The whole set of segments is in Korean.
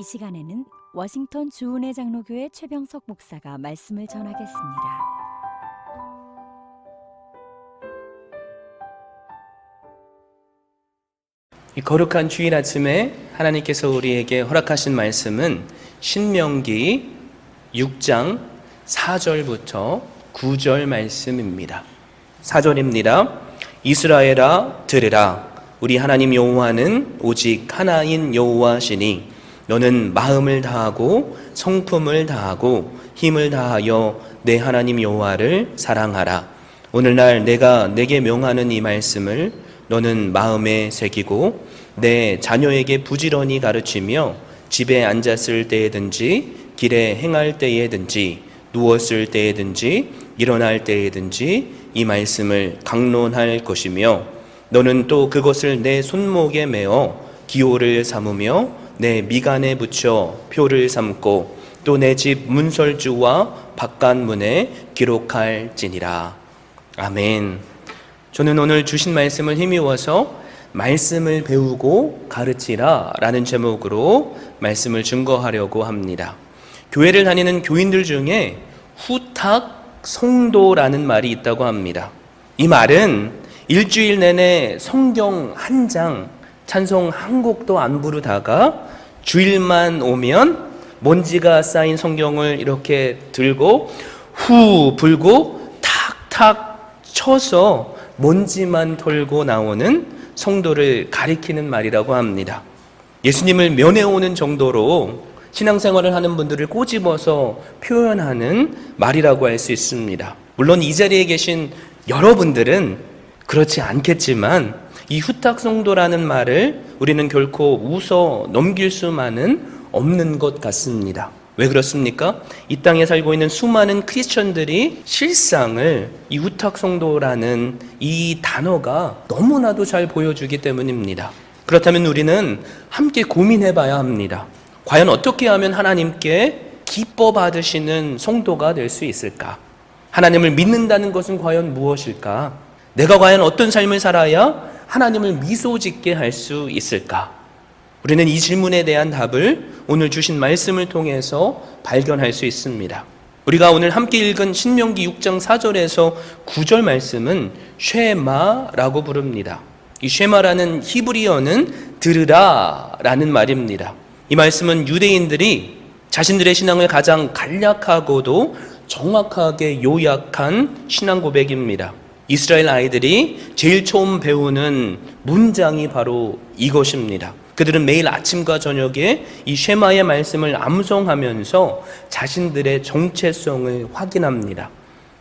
이 시간에는 워싱턴 주은혜 장로교회 최병석 목사가 말씀을 전하겠습니다. 이 거룩한 주일 아침에 하나님께서 우리에게 허락하신 말씀은 신명기 6장 4절부터 9절 말씀입니다. 4절입니다. 이스라엘아 들으라. 우리 하나님 여호와는 오직 하나인 여호와시니 너는 마음을 다하고 성품을 다하고 힘을 다하여 내 하나님 여호와를 사랑하라. 오늘날 내가 내게 명하는 이 말씀을 너는 마음에 새기고 내 자녀에게 부지런히 가르치며 집에 앉았을 때에든지 길에 행할 때에든지 누웠을 때에든지 일어날 때에든지 이 말씀을 강론할 것이며 너는 또 그것을 내 손목에 메어 기호를 삼으며 내 미간에 붙여 표를 삼고 또 내 집 문설주와 바깥문에 기록할지니라. 아멘. 저는 오늘 주신 말씀을 힘입어서 말씀을 배우고 가르치라 라는 제목으로 말씀을 증거하려고 합니다. 교회를 다니는 교인들 중에 후탁 성도라는 말이 있다고 합니다. 이 말은 일주일 내내 성경 한 장, 찬송 한 곡도 안 부르다가 주일만 오면 먼지가 쌓인 성경을 이렇게 들고 후 불고 탁탁 쳐서 먼지만 털고 나오는 성도를 가리키는 말이라고 합니다. 예수님을 면회오는 정도로 신앙생활을 하는 분들을 꼬집어서 표현하는 말이라고 할 수 있습니다. 물론 이 자리에 계신 여러분들은 그렇지 않겠지만 이 후탁성도라는 말을 우리는 결코 웃어 넘길 수만은 없는 것 같습니다. 왜 그렇습니까? 이 땅에 살고 있는 수많은 크리스천들이 실상을 이 후탁성도라는 이 단어가 너무나도 잘 보여주기 때문입니다. 그렇다면 우리는 함께 고민해 봐야 합니다. 과연 어떻게 하면 하나님께 기뻐 받으시는 성도가 될 수 있을까? 하나님을 믿는다는 것은 과연 무엇일까? 내가 과연 어떤 삶을 살아야 하나님을 미소 짓게 할 수 있을까? 우리는 이 질문에 대한 답을 오늘 주신 말씀을 통해서 발견할 수 있습니다. 우리가 오늘 함께 읽은 신명기 6장 4절에서 9절 말씀은 쉐마라고 부릅니다. 이 쉐마라는 히브리어는 들으라 라는 말입니다. 이 말씀은 유대인들이 자신들의 신앙을 가장 간략하고도 정확하게 요약한 신앙 고백입니다. 이스라엘 아이들이 제일 처음 배우는 문장이 바로 이것입니다. 그들은 매일 아침과 저녁에 이 쉐마의 말씀을 암송하면서 자신들의 정체성을 확인합니다.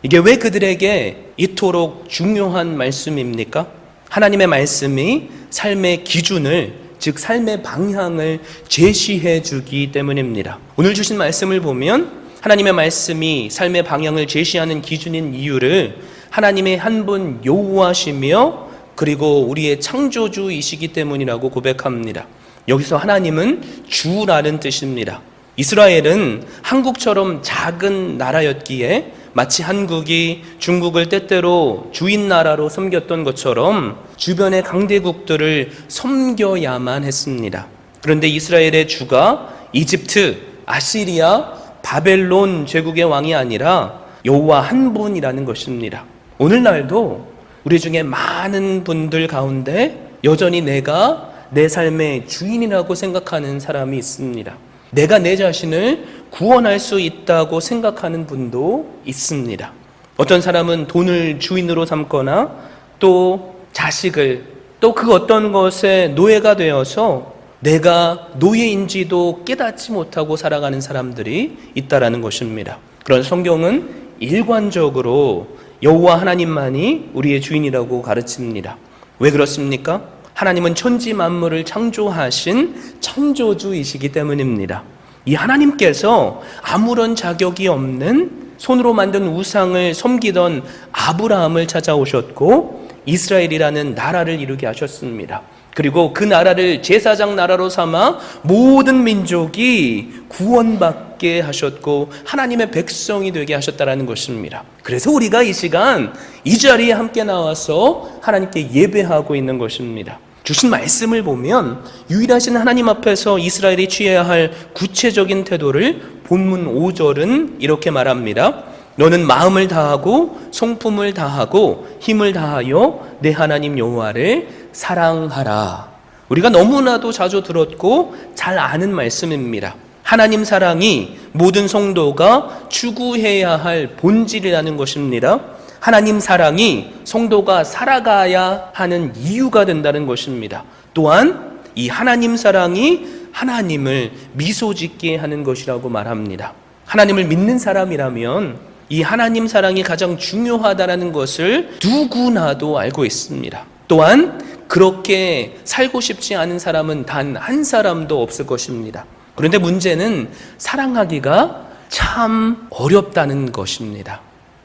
이게 왜 그들에게 이토록 중요한 말씀입니까? 하나님의 말씀이 삶의 기준을, 즉 삶의 방향을 제시해 주기 때문입니다. 오늘 주신 말씀을 보면 하나님의 말씀이 삶의 방향을 제시하는 기준인 이유를 하나님의 한 분 여호와시며 그리고 우리의 창조주이시기 때문이라고 고백합니다. 여기서 하나님은 주라는 뜻입니다. 이스라엘은 한국처럼 작은 나라였기에 마치 한국이 중국을 때때로 주인 나라로 섬겼던 것처럼 주변의 강대국들을 섬겨야만 했습니다. 그런데 이스라엘의 주가 이집트, 아시리아, 바벨론 제국의 왕이 아니라 여호와 한 분이라는 것입니다. 오늘날도 우리 중에 많은 분들 가운데 여전히 내가 내 삶의 주인이라고 생각하는 사람이 있습니다. 내가 내 자신을 구원할 수 있다고 생각하는 분도 있습니다. 어떤 사람은 돈을 주인으로 삼거나 또 자식을 또 그 어떤 것에 노예가 되어서 내가 노예인지도 깨닫지 못하고 살아가는 사람들이 있다라는 것입니다. 그런 성경은 일관적으로 여호와 하나님만이 우리의 주인이라고 가르칩니다. 왜 그렇습니까? 하나님은 천지 만물을 창조하신 창조주이시기 때문입니다. 이 하나님께서 아무런 자격이 없는 손으로 만든 우상을 섬기던 아브라함을 찾아오셨고 이스라엘이라는 나라를 이루게 하셨습니다. 그리고 그 나라를 제사장 나라로 삼아 모든 민족이 구원받게 하셨고 하나님의 백성이 되게 하셨다는 것입니다. 그래서 우리가 이 시간 이 자리에 함께 나와서 하나님께 예배하고 있는 것입니다. 주신 말씀을 보면 유일하신 하나님 앞에서 이스라엘이 취해야 할 구체적인 태도를 본문 5절은 이렇게 말합니다. 너는 마음을 다하고 성품을 다하고 힘을 다하여 내 하나님 여호와를 사랑하라. 우리가 너무나도 자주 들었고 잘 아는 말씀입니다. 하나님 사랑이 모든 성도가 추구해야 할 본질이라는 것입니다. 하나님 사랑이 성도가 살아가야 하는 이유가 된다는 것입니다. 또한 이 하나님 사랑이 하나님을 미소 짓게 하는 것이라고 말합니다. 하나님을 믿는 사람이라면 이 하나님 사랑이 가장 중요하다는 것을 누구나도 알고 있습니다. 또한 그렇게 살고 싶지 않은 사람은 단 한 사람도 없을 것입니다. 그런데 문제는 사랑하기가 참 어렵다는 것입니다.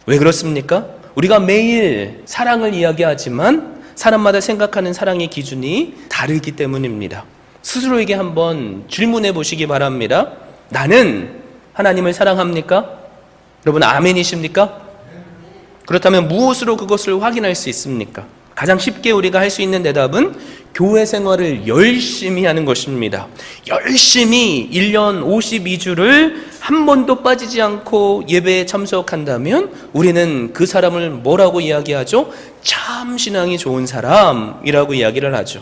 왜 그렇습니까? 우리가 매일 사랑을 이야기하지만 사람마다 생각하는 사랑의 기준이 다르기 때문입니다. 스스로에게 한번 질문해 보시기 바랍니다. 나는 하나님을 사랑합니까? 여러분 아멘이십니까? 그렇다면 무엇으로 그것을 확인할 수 있습니까? 가장 쉽게 우리가 할 수 있는 대답은 교회 생활을 열심히 하는 것입니다. 열심히 1년 52주를 한 번도 빠지지 않고 예배에 참석한다면 우리는 그 사람을 뭐라고 이야기하죠? 참 신앙이 좋은 사람이라고 이야기를 하죠.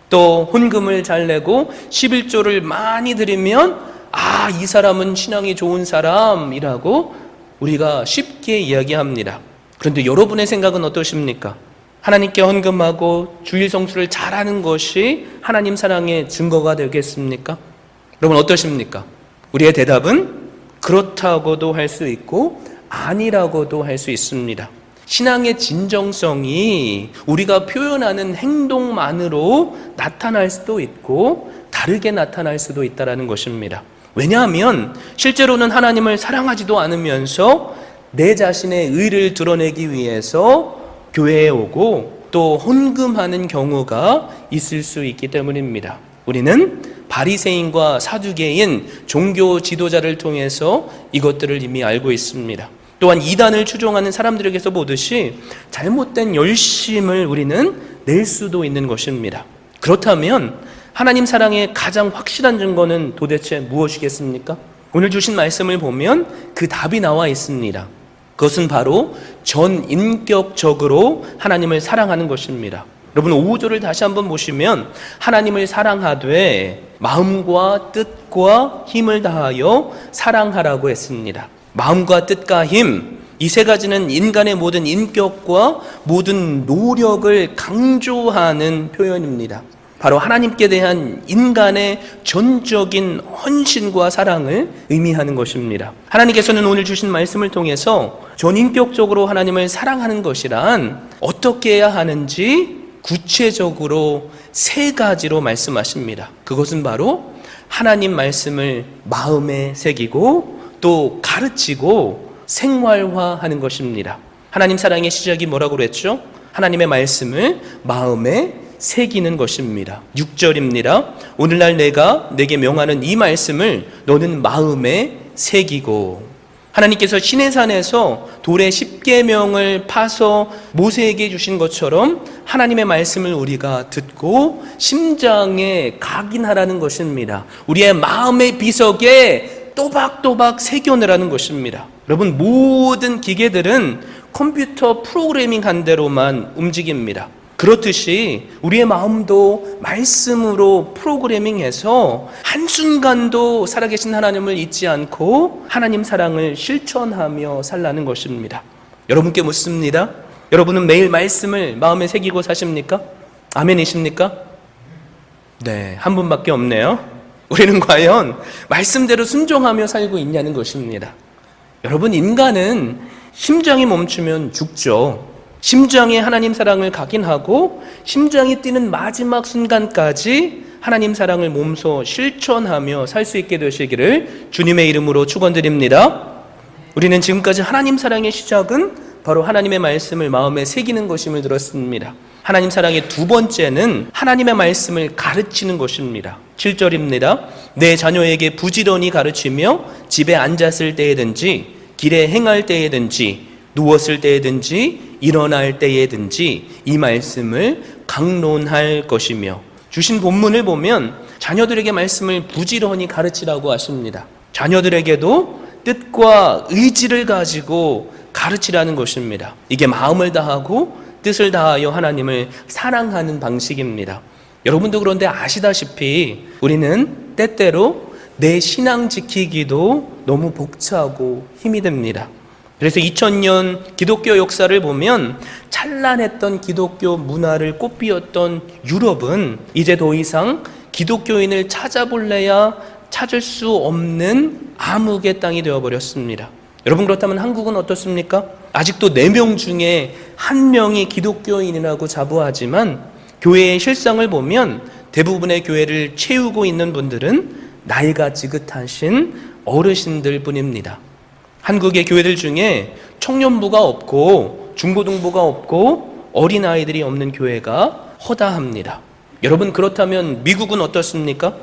또 헌금을 잘 내고 11조를 많이 드리면 이 사람은 신앙이 좋은 사람이라고 우리가 쉽게 이야기합니다. 그런데 여러분의 생각은 어떠십니까? 하나님께 헌금하고 주일 성수를 잘하는 것이 하나님 사랑의 증거가 되겠습니까? 여러분 어떠십니까? 우리의 대답은 그렇다고도 할 수 있고 아니라고도 할 수 있습니다. 신앙의 진정성이 우리가 표현하는 행동만으로 나타날 수도 있고 다르게 나타날 수도 있다는 것입니다. 왜냐하면 실제로는 하나님을 사랑하지도 않으면서 내 자신의 의를 드러내기 위해서 교회에 오고 또 헌금하는 경우가 있을 수 있기 때문입니다. 우리는 바리새인과 사두개인 종교 지도자를 통해서 이것들을 이미 알고 있습니다. 또한 이단을 추종하는 사람들에게서 보듯이 잘못된 열심을 우리는 낼 수도 있는 것입니다. 그렇다면 하나님 사랑의 가장 확실한 증거는 도대체 무엇이겠습니까? 오늘 주신 말씀을 보면 그 답이 나와 있습니다. 그것은 바로 전인격적으로 하나님을 사랑하는 것입니다. 여러분 5절을 다시 한번 보시면 하나님을 사랑하되 마음과 뜻과 힘을 다하여 사랑하라고 했습니다. 마음과 뜻과 힘, 이 세 가지는 인간의 모든 인격과 모든 노력을 강조하는 표현입니다. 바로 하나님께 대한 인간의 전적인 헌신과 사랑을 의미하는 것입니다. 하나님께서는 오늘 주신 말씀을 통해서 전인격적으로 하나님을 사랑하는 것이란 어떻게 해야 하는지 구체적으로 세 가지로 말씀하십니다. 그것은 바로 하나님 말씀을 마음에 새기고 또 가르치고 생활화하는 것입니다. 하나님 사랑의 시작이 뭐라고 그랬죠? 하나님의 말씀을 마음에 새기는 것입니다. 6절입니다. 오늘날 내가 내게 명하는 이 말씀을 너는 마음에 새기고. 하나님께서 시내산에서 돌의 10계명을 파서 모세에게 주신 것처럼 하나님의 말씀을 우리가 듣고 심장에 각인하라는 것입니다. 우리의 마음의 비석에 또박또박 새겨내라는 것입니다. 여러분 모든 기계들은 컴퓨터 프로그래밍 한 대로만 움직입니다. 그렇듯이 우리의 마음도 말씀으로 프로그래밍해서 한순간도 살아계신 하나님을 잊지 않고 하나님 사랑을 실천하며 살라는 것입니다. 여러분께 묻습니다. 여러분은 매일 말씀을 마음에 새기고 사십니까? 아멘이십니까? 네, 한 분밖에 없네요. 우리는 과연 말씀대로 순종하며 살고 있냐는 것입니다. 여러분 인간은 심장이 멈추면 죽죠. 심장에 하나님 사랑을 각인하고 심장이 뛰는 마지막 순간까지 하나님 사랑을 몸소 실천하며 살 수 있게 되시기를 주님의 이름으로 축원드립니다. 우리는 지금까지 하나님 사랑의 시작은 바로 하나님의 말씀을 마음에 새기는 것임을 들었습니다. 하나님 사랑의 두 번째는 하나님의 말씀을 가르치는 것입니다. 7절입니다. 내 자녀에게 부지런히 가르치며 집에 앉았을 때에든지 길에 행할 때에든지 누웠을 때에든지 일어날 때에든지 이 말씀을 강론할 것이며, 주신 본문을 보면 자녀들에게 말씀을 부지런히 가르치라고 하십니다. 자녀들에게도 뜻과 의지를 가지고 가르치라는 것입니다. 이게 마음을 다하고 뜻을 다하여 하나님을 사랑하는 방식입니다. 여러분도 그런데 아시다시피 우리는 때때로 내 신앙 지키기도 너무 벅차고 힘이 듭니다. 그래서 2000년 기독교 역사를 보면 찬란했던 기독교 문화를 꽃피웠던 유럽은 이제 더 이상 기독교인을 찾아볼래야 찾을 수 없는 암흑의 땅이 되어버렸습니다. 여러분, 그렇다면 한국은 어떻습니까? 아직도 4명 중에 1명이 기독교인이라고 자부하지만 교회의 실상을 보면 대부분의 교회를 채우고 있는 분들은 나이가 지긋하신 어르신들 뿐입니다. 한국의 교회들 중에 청년부가 없고 중고등부가 없고 어린아이들이 없는 교회가 허다합니다. 여러분, 그렇다면 미국은 어떻습니까?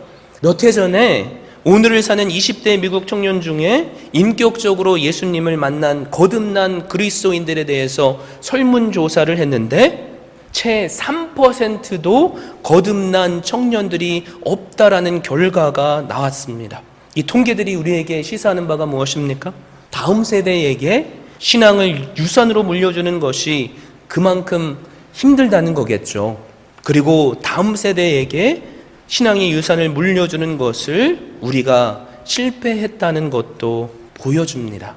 몇 해 전에 오늘을 사는 20대 미국 청년 중에 인격적으로 예수님을 만난 거듭난 그리스도인들에 대해서 설문조사를 했는데 채 3%도 거듭난 청년들이 없다라는 결과가 나왔습니다. 이 통계들이 우리에게 시사하는 바가 무엇입니까? 다음 세대에게 신앙을 유산으로 물려주는 것이 그만큼 힘들다는 거겠죠. 그리고 다음 세대에게 신앙의 유산을 물려주는 것을 우리가 실패했다는 것도 보여줍니다.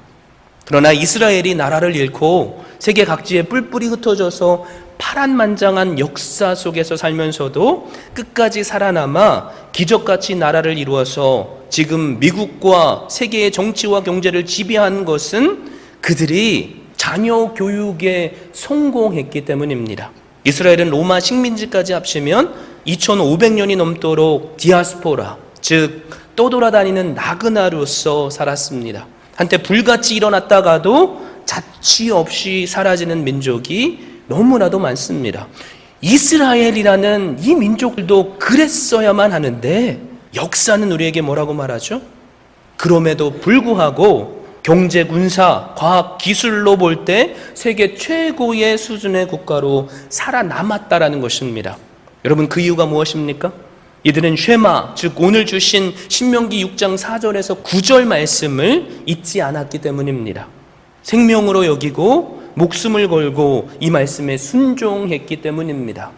그러나 이스라엘이 나라를 잃고 세계 각지에 뿔뿔이 흩어져서 파란만장한 역사 속에서 살면서도 끝까지 살아남아 기적같이 나라를 이루어서 지금 미국과 세계의 정치와 경제를 지배한 것은 그들이 자녀 교육에 성공했기 때문입니다. 이스라엘은 로마 식민지까지 합치면 2500년이 넘도록 디아스포라, 즉 떠돌아다니는 나그나로서 살았습니다. 한때 불같이 일어났다가도 자취 없이 사라지는 민족이 너무나도 많습니다. 이스라엘이라는 이 민족들도 그랬어야만 하는데 역사는 우리에게 뭐라고 말하죠? 그럼에도 불구하고 경제, 군사, 과학, 기술로 볼 때 세계 최고의 수준의 국가로 살아남았다라는 것입니다. 여러분, 그 이유가 무엇입니까? 이들은 쉐마, 즉 오늘 주신 신명기 6장 4절에서 9절 말씀을 잊지 않았기 때문입니다. 생명으로 여기고 목숨을 걸고 이 말씀에 순종했기 때문입니다.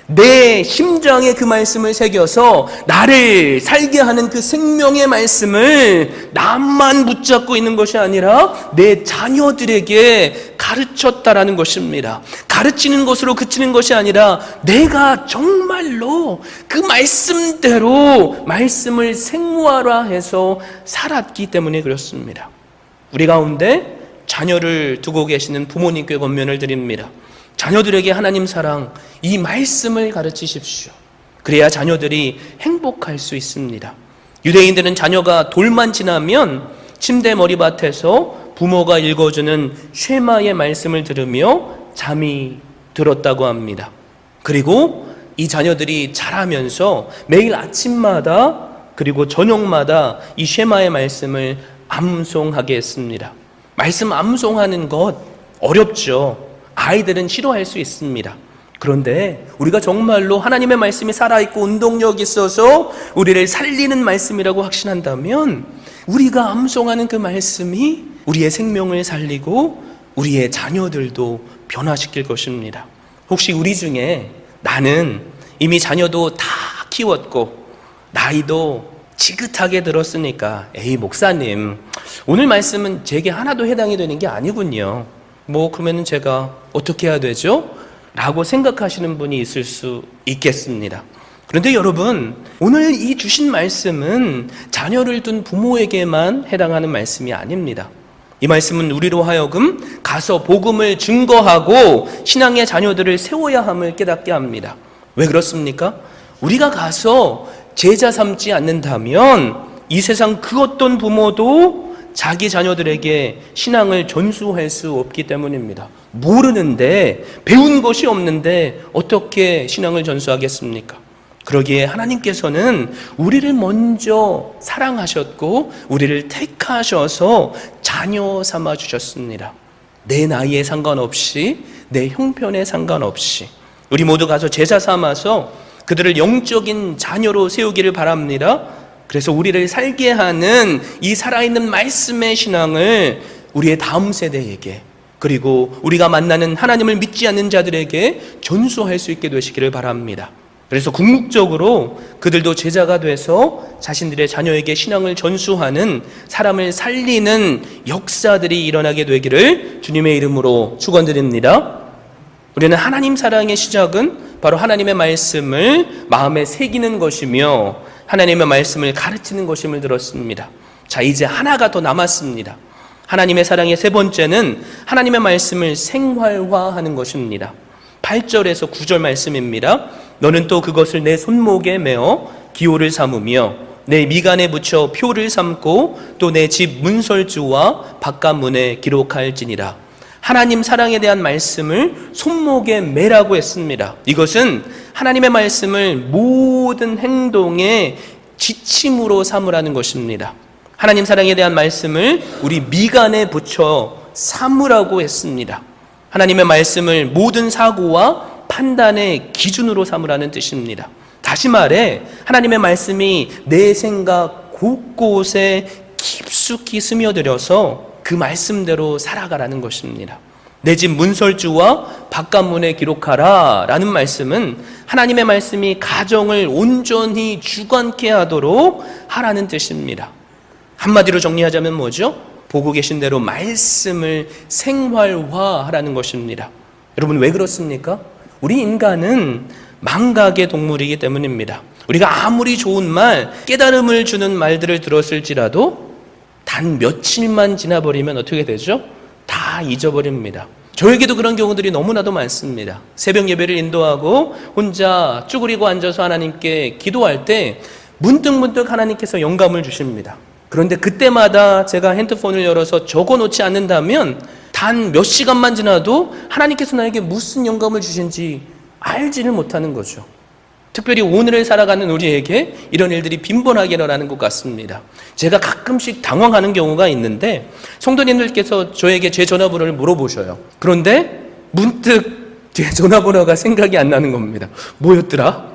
내 심장에 그 말씀을 새겨서 나를 살게 하는 그 생명의 말씀을 나만 붙잡고 있는 것이 아니라 내 자녀들에게 가르쳤다라는 것입니다. 가르치는 것으로 그치는 것이 아니라 내가 정말로 그 말씀대로 말씀을 생활화해서 살았기 때문에 그렇습니다. 우리 가운데 자녀를 두고 계시는 부모님께 권면을 드립니다. 자녀들에게 하나님 사랑, 이 말씀을 가르치십시오. 그래야 자녀들이 행복할 수 있습니다. 유대인들은 자녀가 돌만 지나면 침대 머리밭에서 부모가 읽어주는 쉐마의 말씀을 들으며 잠이 들었다고 합니다. 그리고 이 자녀들이 자라면서 매일 아침마다 그리고 저녁마다 이 쉐마의 말씀을 암송하게 했습니다. 말씀 암송하는 것 어렵죠. 아이들은 싫어할 수 있습니다. 그런데 우리가 정말로 하나님의 말씀이 살아있고 운동력 있어서 우리를 살리는 말씀이라고 확신한다면 우리가 암송하는 그 말씀이 우리의 생명을 살리고 우리의 자녀들도 변화시킬 것입니다. 혹시 우리 중에 나는 이미 자녀도 다 키웠고 나이도 지긋하게 들었으니까 에이 목사님 오늘 말씀은 제게 하나도 해당이 되는 게 아니군요. 그러면 제가 어떻게 해야 되죠? 라고 생각하시는 분이 있을 수 있겠습니다. 그런데 여러분, 오늘 이 주신 말씀은 자녀를 둔 부모에게만 해당하는 말씀이 아닙니다. 이 말씀은 우리로 하여금 가서 복음을 증거하고 신앙의 자녀들을 세워야 함을 깨닫게 합니다. 왜 그렇습니까? 우리가 가서 제자 삼지 않는다면 이 세상 그 어떤 부모도 자기 자녀들에게 신앙을 전수할 수 없기 때문입니다. 모르는데, 배운 것이 없는데 어떻게 신앙을 전수하겠습니까? 그러기에 하나님께서는 우리를 먼저 사랑하셨고 우리를 택하셔서 자녀 삼아 주셨습니다. 내 나이에 상관없이, 내 형편에 상관없이 우리 모두 가서 제자 삼아서 그들을 영적인 자녀로 세우기를 바랍니다. 그래서 우리를 살게 하는 이 살아있는 말씀의 신앙을 우리의 다음 세대에게, 그리고 우리가 만나는 하나님을 믿지 않는 자들에게 전수할 수 있게 되시기를 바랍니다. 그래서 궁극적으로 그들도 제자가 돼서 자신들의 자녀에게 신앙을 전수하는, 사람을 살리는 역사들이 일어나게 되기를 주님의 이름으로 축원드립니다. 우리는 하나님 사랑의 시작은 바로 하나님의 말씀을 마음에 새기는 것이며 하나님의 말씀을 가르치는 것임을 들었습니다. 자, 이제 하나가 더 남았습니다. 하나님의 사랑의 세 번째는 하나님의 말씀을 생활화하는 것입니다. 8절에서 9절 말씀입니다. 너는 또 그것을 내 손목에 메어 기호를 삼으며 내 미간에 붙여 표를 삼고 또 내 집 문설주와 바깥문에 기록할지니라. 하나님 사랑에 대한 말씀을 손목에 매라고 했습니다. 이것은 하나님의 말씀을 모든 행동의 지침으로 삼으라는 것입니다. 하나님 사랑에 대한 말씀을 우리 미간에 붙여 삼으라고 했습니다. 하나님의 말씀을 모든 사고와 판단의 기준으로 삼으라는 뜻입니다. 다시 말해 하나님의 말씀이 내 생각 곳곳에 깊숙이 스며들어서 그 말씀대로 살아가라는 것입니다. 내 집 문설주와 바깥문에 기록하라 라는 말씀은 하나님의 말씀이 가정을 온전히 주관케 하도록 하라는 뜻입니다. 한마디로 정리하자면 뭐죠? 보고 계신 대로 말씀을 생활화하라는 것입니다. 여러분, 왜 그렇습니까? 우리 인간은 망각의 동물이기 때문입니다. 우리가 아무리 좋은 말, 깨달음을 주는 말들을 들었을지라도 단 며칠만 지나버리면 어떻게 되죠? 다 잊어버립니다. 저에게도 그런 경우들이 너무나도 많습니다. 새벽 예배를 인도하고 혼자 쭈그리고 앉아서 하나님께 기도할 때 문득문득 하나님께서 영감을 주십니다. 그런데 그때마다 제가 핸드폰을 열어서 적어놓지 않는다면 단 몇 시간만 지나도 하나님께서 나에게 무슨 영감을 주신지 알지를 못하는 거죠. 특별히 오늘을 살아가는 우리에게 이런 일들이 빈번하게 일어나는 것 같습니다. 제가 가끔씩 당황하는 경우가 있는데 성도님들께서 저에게 제 전화번호를 물어보셔요. 그런데 문득 제 전화번호가 생각이 안 나는 겁니다. 뭐였더라?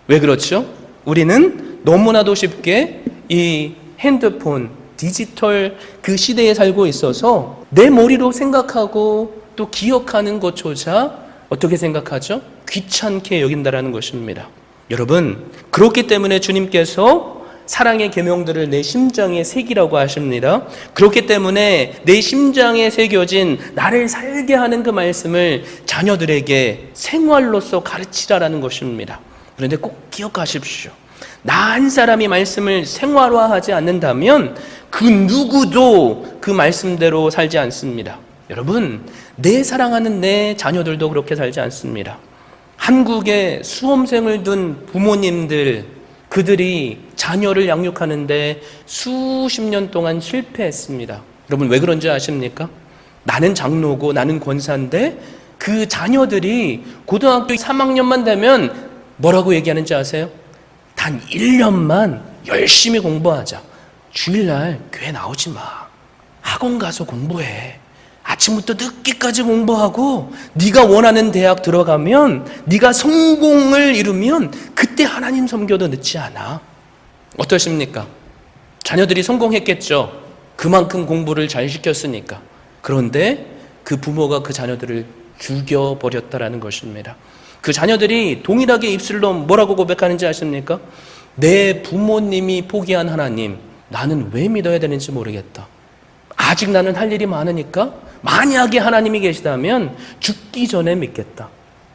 왜 그렇죠? 우리는 너무나도 쉽게 이 핸드폰, 디지털 그 시대에 살고 있어서 내 머리로 생각하고 또 기억하는 것조차 어떻게 생각하죠? 귀찮게 여긴다라는 것입니다. 여러분, 그렇기 때문에 주님께서 사랑의 계명들을 내 심장에 새기라고 하십니다. 그렇기 때문에 내 심장에 새겨진 나를 살게 하는 그 말씀을 자녀들에게 생활로서 가르치라라는 것입니다. 그런데 꼭 기억하십시오. 나 한 사람이 말씀을 생활화하지 않는다면 그 누구도 그 말씀대로 살지 않습니다. 여러분, 내 사랑하는 내 자녀들도 그렇게 살지 않습니다. 한국에 수험생을 둔 부모님들, 그들이 자녀를 양육하는데 수십 년 동안 실패했습니다. 여러분, 왜 그런지 아십니까? 나는 장로고 나는 권사인데 그 자녀들이 고등학교 3학년만 되면 뭐라고 얘기하는지 아세요? 단 1년만 열심히 공부하자. 주일날 교회 나오지 마. 학원 가서 공부해. 아침부터 늦게까지 공부하고 네가 원하는 대학 들어가면, 네가 성공을 이루면 그때 하나님 섬겨도 늦지 않아. 어떠십니까? 자녀들이 성공했겠죠. 그만큼 공부를 잘 시켰으니까. 그런데 그 부모가 그 자녀들을 죽여버렸다라는 것입니다. 그 자녀들이 동일하게 입술로 뭐라고 고백하는지 아십니까? 내 부모님이 포기한 하나님, 나는 왜 믿어야 되는지 모르겠다. 아직 나는 할 일이 많으니까 만약에 하나님이 계시다면 죽기 전에 믿겠다.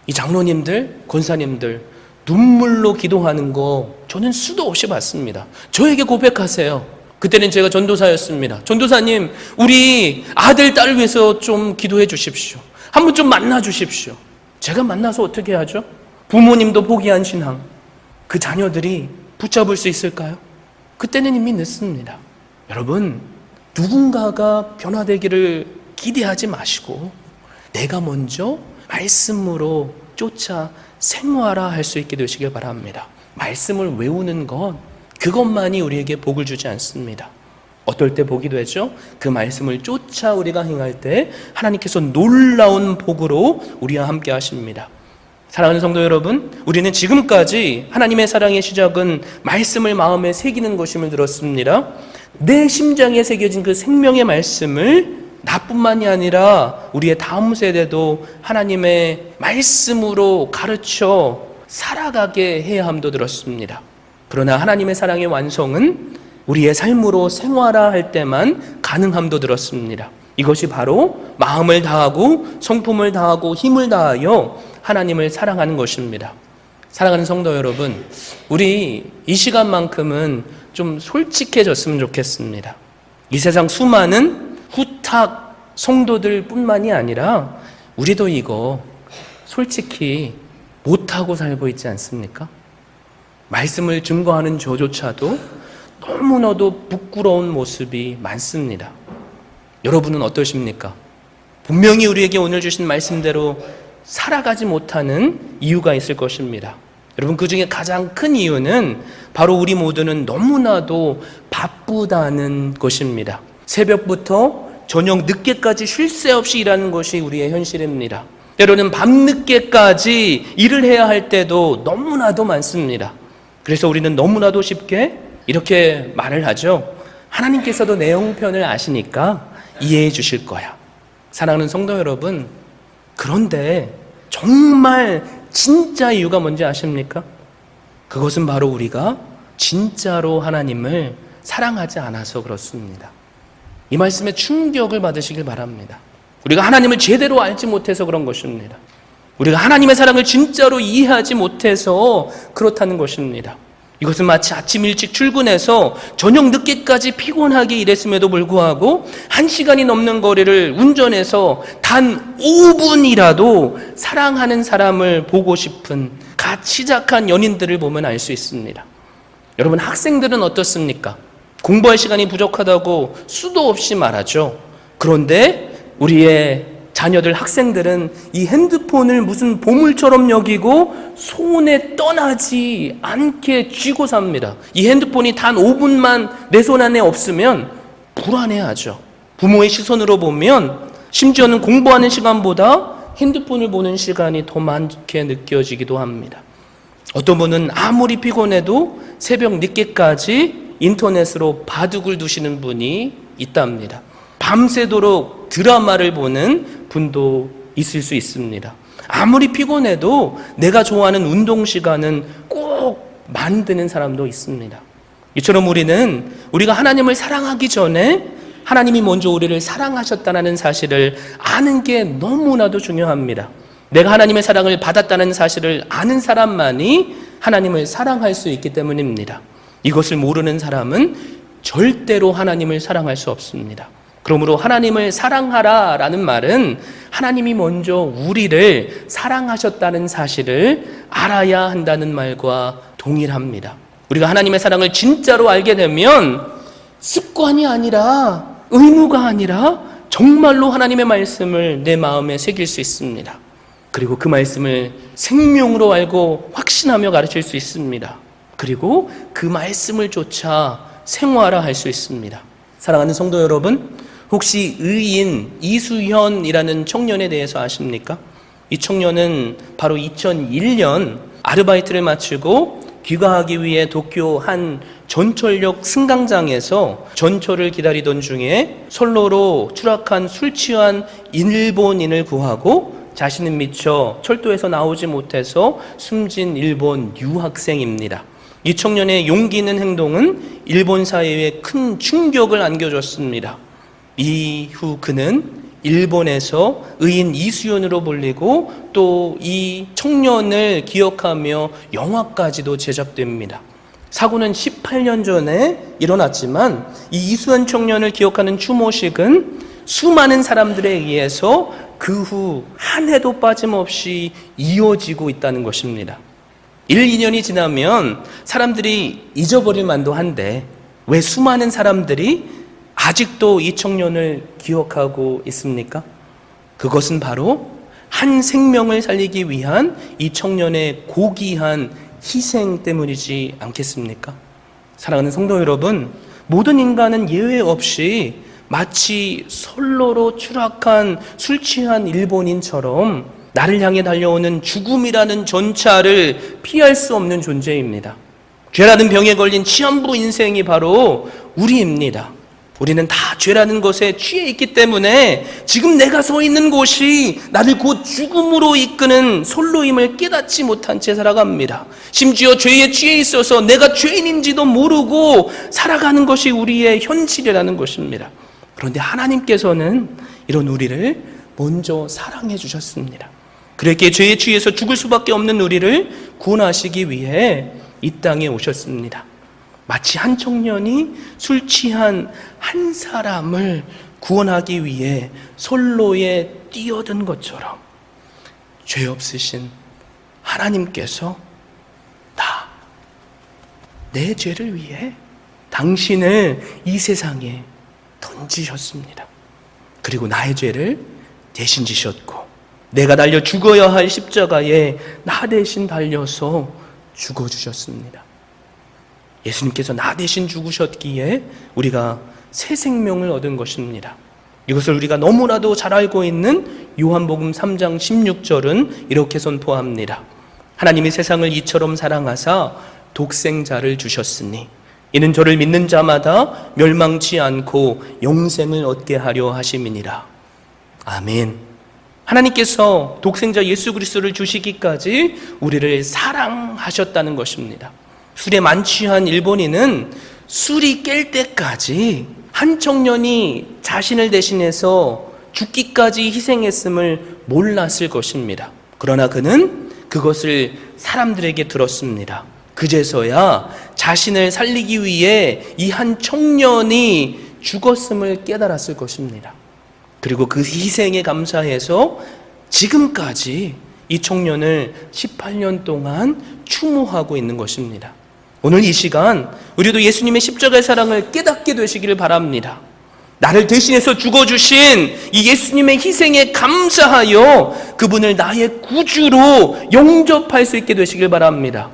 이 장로님들, 권사님들 눈물로 기도하는 거 저는 수도 없이 봤습니다. 저에게 고백하세요. 그때는 제가 전도사였습니다. 전도사님, 우리 아들, 딸을 위해서 좀 기도해 주십시오. 한번 좀 만나 주십시오. 제가 만나서 어떻게 하죠? 부모님도 포기한 신앙, 그 자녀들이 붙잡을 수 있을까요? 그때는 이미 늦습니다. 여러분, 누군가가 변화되기를 기대하지 마시고 내가 먼저 말씀으로 쫓아 생활화할 수 있게 되시길 바랍니다. 말씀을 외우는 것, 그것만이 우리에게 복을 주지 않습니다. 어떨 때 복이 되죠? 그 말씀을 쫓아 우리가 행할 때 하나님께서 놀라운 복으로 우리와 함께 하십니다. 사랑하는 성도 여러분, 우리는 지금까지 하나님의 사랑의 시작은 말씀을 마음에 새기는 것임을 들었습니다. 내 심장에 새겨진 그 생명의 말씀을 나뿐만이 아니라 우리의 다음 세대도 하나님의 말씀으로 가르쳐 살아가게 해야 함도 들었습니다. 그러나 하나님의 사랑의 완성은 우리의 삶으로 생활화할 때만 가능함도 들었습니다. 이것이 바로 마음을 다하고 성품을 다하고 힘을 다하여 하나님을 사랑하는 것입니다. 사랑하는 성도 여러분, 우리 이 시간만큼은 좀 솔직해졌으면 좋겠습니다. 이 세상 수많은 후탁 성도들 뿐만이 아니라 우리도 이거 솔직히 못하고 살고 있지 않습니까? 말씀을 증거하는 저조차도 너무나도 부끄러운 모습이 많습니다. 여러분은 어떠십니까? 분명히 우리에게 오늘 주신 말씀대로 살아가지 못하는 이유가 있을 것입니다. 여러분, 그 중에 가장 큰 이유는 바로 우리 모두는 너무나도 바쁘다는 것입니다. 새벽부터 저녁 늦게까지 쉴 새 없이 일하는 것이 우리의 현실입니다. 때로는 밤늦게까지 일을 해야 할 때도 너무나도 많습니다. 그래서 우리는 너무나도 쉽게 이렇게 말을 하죠. 하나님께서도 내 형편을 아시니까 이해해 주실 거야. 사랑하는 성도 여러분, 그런데 정말 진짜 이유가 뭔지 아십니까? 그것은 바로 우리가 진짜로 하나님을 사랑하지 않아서 그렇습니다. 이 말씀에 충격을 받으시길 바랍니다. 우리가 하나님을 제대로 알지 못해서 그런 것입니다. 우리가 하나님의 사랑을 진짜로 이해하지 못해서 그렇다는 것입니다. 이것은 마치 아침 일찍 출근해서 저녁 늦게까지 피곤하게 일했음에도 불구하고 1시간이 넘는 거리를 운전해서 단 5분이라도 사랑하는 사람을 보고 싶은 갓 시작한 연인들을 보면 알 수 있습니다. 여러분, 학생들은 어떻습니까? 공부할 시간이 부족하다고 수도 없이 말하죠. 그런데 우리의 자녀들, 학생들은 이 핸드폰을 무슨 보물처럼 여기고 손에 떠나지 않게 쥐고 삽니다. 이 핸드폰이 단 5분만 내 손 안에 없으면 불안해하죠. 부모의 시선으로 보면 심지어는 공부하는 시간보다 핸드폰을 보는 시간이 더 많게 느껴지기도 합니다. 어떤 분은 아무리 피곤해도 새벽 늦게까지 인터넷으로 바둑을 두시는 분이 있답니다. 밤새도록 드라마를 보는 분도 있을 수 있습니다. 아무리 피곤해도 내가 좋아하는 운동 시간은 꼭 만드는 사람도 있습니다. 이처럼 우리가 하나님을 사랑하기 전에 하나님이 먼저 우리를 사랑하셨다는 사실을 아는 게 너무나도 중요합니다. 내가 하나님의 사랑을 받았다는 사실을 아는 사람만이 하나님을 사랑할 수 있기 때문입니다. 이것을 모르는 사람은 절대로 하나님을 사랑할 수 없습니다. 그러므로 하나님을 사랑하라라는 말은 하나님이 먼저 우리를 사랑하셨다는 사실을 알아야 한다는 말과 동일합니다. 우리가 하나님의 사랑을 진짜로 알게 되면 습관이 아니라 의무가 아니라 정말로 하나님의 말씀을 내 마음에 새길 수 있습니다. 그리고 그 말씀을 생명으로 알고 확신하며 가르칠 수 있습니다. 그리고 그 말씀을 쫓아 생활화할 수 있습니다. 사랑하는 성도 여러분, 혹시 의인 이수현이라는 청년에 대해서 아십니까? 이 청년은 바로 2001년 아르바이트를 마치고 귀가하기 위해 도쿄 한 전철역 승강장에서 전철을 기다리던 중에 선로로 추락한 술 취한 일본인을 구하고 자신은 미처 철도에서 나오지 못해서 숨진 일본 유학생입니다. 이 청년의 용기 있는 행동은 일본 사회에 큰 충격을 안겨줬습니다. 이후 그는 일본에서 의인 이수연으로 불리고 또 이 청년을 기억하며 영화까지도 제작됩니다. 사고는 18년 전에 일어났지만 이 이수연 청년을 기억하는 추모식은 수많은 사람들에 의해서 그 후 한 해도 빠짐없이 이어지고 있다는 것입니다. 1, 2년이 지나면 사람들이 잊어버릴 만도 한데 왜 수많은 사람들이 아직도 이 청년을 기억하고 있습니까? 그것은 바로 한 생명을 살리기 위한 이 청년의 고귀한 희생 때문이지 않겠습니까? 사랑하는 성도 여러분, 모든 인간은 예외 없이 마치 선로로 추락한 술 취한 일본인처럼 나를 향해 달려오는 죽음이라는 전차를 피할 수 없는 존재입니다. 죄라는 병에 걸린 치안부 인생이 바로 우리입니다. 우리는 다 죄라는 것에 취해 있기 때문에 지금 내가 서 있는 곳이 나를 곧 죽음으로 이끄는 솔로임을 깨닫지 못한 채 살아갑니다. 심지어 죄에 취해 있어서 내가 죄인인지도 모르고 살아가는 것이 우리의 현실이라는 것입니다. 그런데 하나님께서는 이런 우리를 먼저 사랑해 주셨습니다. 그렇게 죄에 취해서 죽을 수밖에 없는 우리를 구원하시기 위해 이 땅에 오셨습니다. 마치 한 청년이 술 취한 한 사람을 구원하기 위해 솔로에 뛰어든 것처럼 죄 없으신 하나님께서 내 죄를 위해 당신을 이 세상에 던지셨습니다. 그리고 나의 죄를 대신 지셨고 내가 달려 죽어야 할 십자가에 나 대신 달려서 죽어주셨습니다. 예수님께서 나 대신 죽으셨기에 우리가 새 생명을 얻은 것입니다. 이것을 우리가 너무나도 잘 알고 있는 요한복음 3장 16절은 이렇게 선포합니다. 하나님이 세상을 이처럼 사랑하사 독생자를 주셨으니 이는 저를 믿는 자마다 멸망치 않고 영생을 얻게 하려 하심이니라. 아멘. 하나님께서 독생자 예수 그리스도를 주시기까지 우리를 사랑하셨다는 것입니다. 술에 만취한 일본인은 술이 깰 때까지 한 청년이 자신을 대신해서 죽기까지 희생했음을 몰랐을 것입니다. 그러나 그는 그것을 사람들에게 들었습니다. 그제서야 자신을 살리기 위해 이 한 청년이 죽었음을 깨달았을 것입니다. 그리고 그 희생에 감사해서 지금까지 이 청년을 18년 동안 추모하고 있는 것입니다. 오늘 이 시간 우리도 예수님의 십자가의 사랑을 깨닫게 되시기를 바랍니다. 나를 대신해서 죽어주신 이 예수님의 희생에 감사하여 그분을 나의 구주로 영접할 수 있게 되시길 바랍니다.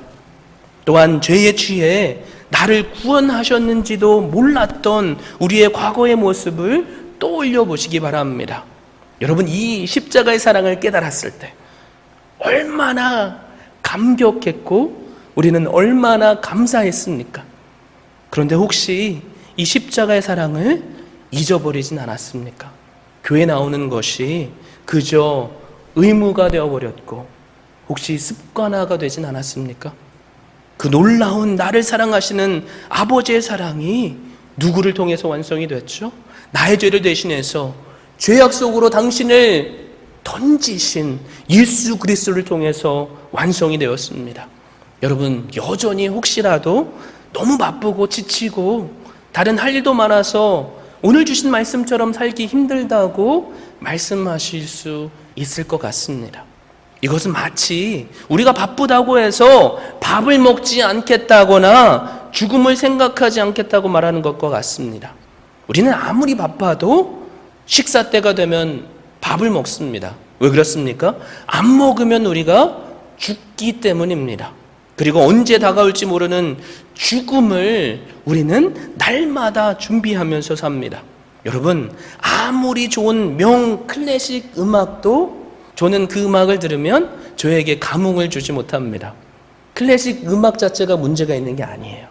또한 죄에 취해 나를 구원하셨는지도 몰랐던 우리의 과거의 모습을 떠올려 보시기 바랍니다. 여러분, 이 십자가의 사랑을 깨달았을 때 얼마나 감격했고 우리는 얼마나 감사했습니까? 그런데 혹시 이 십자가의 사랑을 잊어버리진 않았습니까? 교회 나오는 것이 그저 의무가 되어버렸고 혹시 습관화가 되진 않았습니까? 그 놀라운 나를 사랑하시는 아버지의 사랑이 누구를 통해서 완성이 됐죠? 나의 죄를 대신해서 죄악 속으로 당신을 던지신 예수 그리스도를 통해서 완성이 되었습니다. 여러분, 여전히 혹시라도 너무 바쁘고 지치고 다른 할 일도 많아서 오늘 주신 말씀처럼 살기 힘들다고 말씀하실 수 있을 것 같습니다. 이것은 마치 우리가 바쁘다고 해서 밥을 먹지 않겠다거나 죽음을 생각하지 않겠다고 말하는 것과 같습니다. 우리는 아무리 바빠도 식사 때가 되면 밥을 먹습니다. 왜 그렇습니까? 안 먹으면 우리가 죽기 때문입니다. 그리고 언제 다가올지 모르는 죽음을 우리는 날마다 준비하면서 삽니다. 여러분, 아무리 좋은 명 클래식 음악도 저는 그 음악을 들으면 저에게 감흥을 주지 못합니다. 클래식 음악 자체가 문제가 있는 게 아니에요.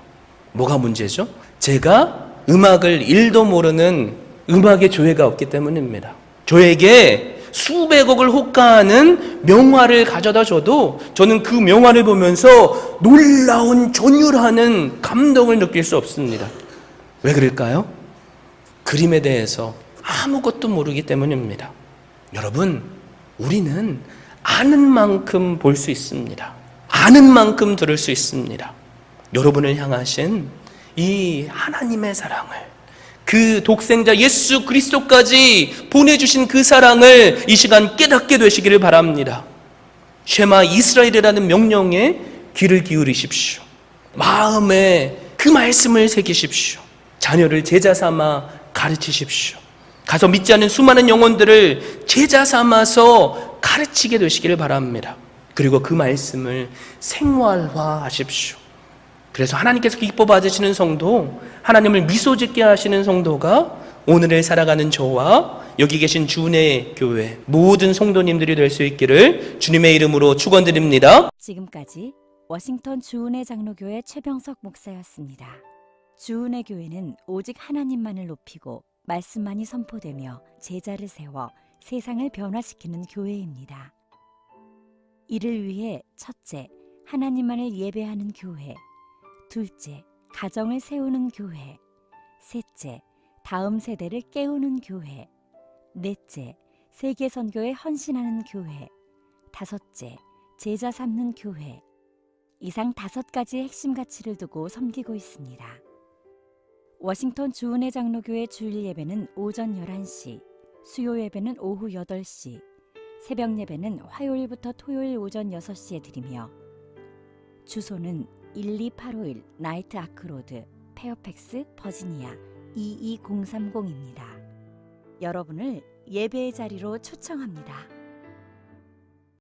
뭐가 문제죠? 제가 음악을 1도 모르는 음악의 조예가 없기 때문입니다. 저에게 수백억을 호가하는 명화를 가져다 줘도 저는 그 명화를 보면서 놀라운 전율하는 감동을 느낄 수 없습니다. 왜 그럴까요? 그림에 대해서 아무것도 모르기 때문입니다. 여러분, 우리는 아는 만큼 볼 수 있습니다. 아는 만큼 들을 수 있습니다. 여러분을 향하신 이 하나님의 사랑을, 그 독생자 예수 그리스도까지 보내주신 그 사랑을 이 시간 깨닫게 되시기를 바랍니다. 쉐마 이스라엘이라는 명령에 귀를 기울이십시오. 마음에 그 말씀을 새기십시오. 자녀를 제자 삼아 가르치십시오. 가서 믿지 않는 수많은 영혼들을 제자 삼아서 가르치게 되시기를 바랍니다. 그리고 그 말씀을 생활화하십시오. 그래서 하나님께서 기뻐 받으시는 성도, 하나님을 미소 짓게 하시는 성도가 오늘을 살아가는 저와 여기 계신 주은혜 교회 모든 성도님들이 될 수 있기를 주님의 이름으로 축원드립니다. 지금까지 워싱턴 주은혜 장로교회 최병석 목사였습니다. 주은혜 교회는 오직 하나님만을 높이고 말씀만이 선포되며 제자를 세워 세상을 변화시키는 교회입니다. 이를 위해 첫째, 하나님만을 예배하는 교회, 둘째, 가정을 세우는 교회, 셋째, 다음 세대를 깨우는 교회, 넷째, 세계 선교에 헌신하는 교회, 다섯째, 제자 삼는 교회. 이상 5가지의 핵심 가치를 두고 섬기고 있습니다. 워싱턴 주은혜 장로교회 주일 예배는 오전 11시, 수요 예배는 오후 8시, 새벽 예배는 화요일부터 토요일 오전 6시에 드리며 주소는 12851 나이트 아크로드, 페어팩스, 버지니아 22030입니다. 여러분을 예배의 자리로 초청합니다.